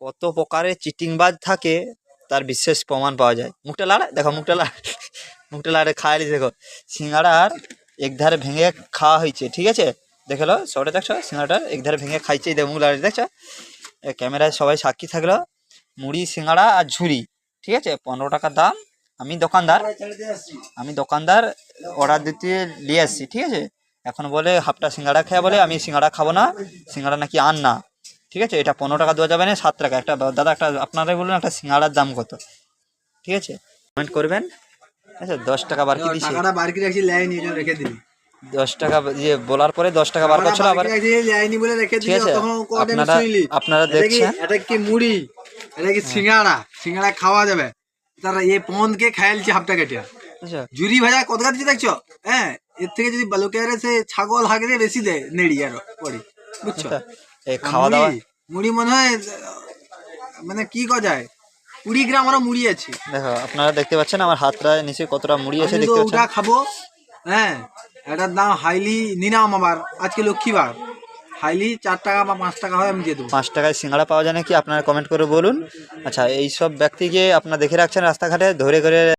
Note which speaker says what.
Speaker 1: কত প্রকারের চিটিংবাজ থাকে তার বিশেষ প্রমাণ পাওয়া যায়। মুখটা লাড়া, দেখো মুখটা লাড়া, মুখটা লাড়ে খাইলি দেখো। সিঙ্গাড়ার একধারে ভেঙে খাওয়া হয়েছে, ঠিক আছে, দেখে লো সবটা দেখছো, সিঙ্গাড়াটার একধারে ভেঙে খাইছে, দেখো মুখ লাড়ে দেখছো, ক্যামেরায় সবাই সাক্ষী থাকলো। মুড়ি সিঙ্গাড়া আর ঝুড়ি, ঠিক আছে, 15 টাকা দাম। আমি দোকানদার অর্ডার দিতে নিয়ে আসছি, ঠিক আছে। এখন বলে হাফটা সিঙ্গাড়া খেয়ে বলে আমি সিঙ্গাড়া খাবো না, সিঙ্গাড়া নাকি আন না, ঠিক আছে। এটা 15 টাকা দেওয়া যাবে না, 7 টাকা। একটা দাদা, একটা আপনারাই বলুন একটা সিঙ্গাড়ার দাম কত, ঠিক আছে, কমেন্ট করবেন। আচ্ছা 10 টাকা বারকি দিছি,
Speaker 2: টাকাটা বারকি রাখছি, লাইন নিয়ে রেখে দিবি।
Speaker 1: 10 টাকা ইয়ে বলার পরে 10 টাকা বার করছিল আবার,
Speaker 2: লাইনি বলে রেখে
Speaker 1: ঠিক
Speaker 2: দিবি।
Speaker 1: আছে।
Speaker 2: তখন কোয়ার্টার শুইলি
Speaker 1: আপনারা দেখছেন
Speaker 2: এটা কি মুড়ি, এটা কি সিঙ্গাড়া, সিঙ্গাড়া খাওয়া যাবে। তারা এই পন্দকে খাইলছে হাফটা কেটে।
Speaker 1: আচ্ছা
Speaker 2: ঝুরি ভাজা কত কাটছে দেখছো, হ্যাঁ। এর থেকে যদি বালুকে সে ছাগল হাগরে বেশি দেয় নেড়ি আর পড়ি, বুঝছো।
Speaker 1: এই খাওয়া দাওয়া
Speaker 2: মুড়ি মনে হয় মানে কি করা যায়, 20 গ্রাম আমরা মুড়ি আছে।
Speaker 1: দেখো আপনারা দেখতে পাচ্ছেন আমার হাতটা নিচে কতটা মুড়ি আছে,
Speaker 2: আমি তো
Speaker 1: দেখতে
Speaker 2: ওটা
Speaker 1: পাচ্ছেন।
Speaker 2: খাবো, হ্যাঁ। এটার দাম হাইলি নিলাম, আবার আজকে লক্ষ্মীবার, হাইলি 4 টাকা বা 5 টাকা হয়, আমি দিয়ে দেবো।
Speaker 1: 5 টাকায় সিঙ্গাড়া পাওয়া যায় নাকি আপনারা কমেন্ট করে বলুন। আচ্ছা এইসব ব্যক্তিকে আপনারা দেখে রাখছেন রাস্তাঘাটে ধরে করে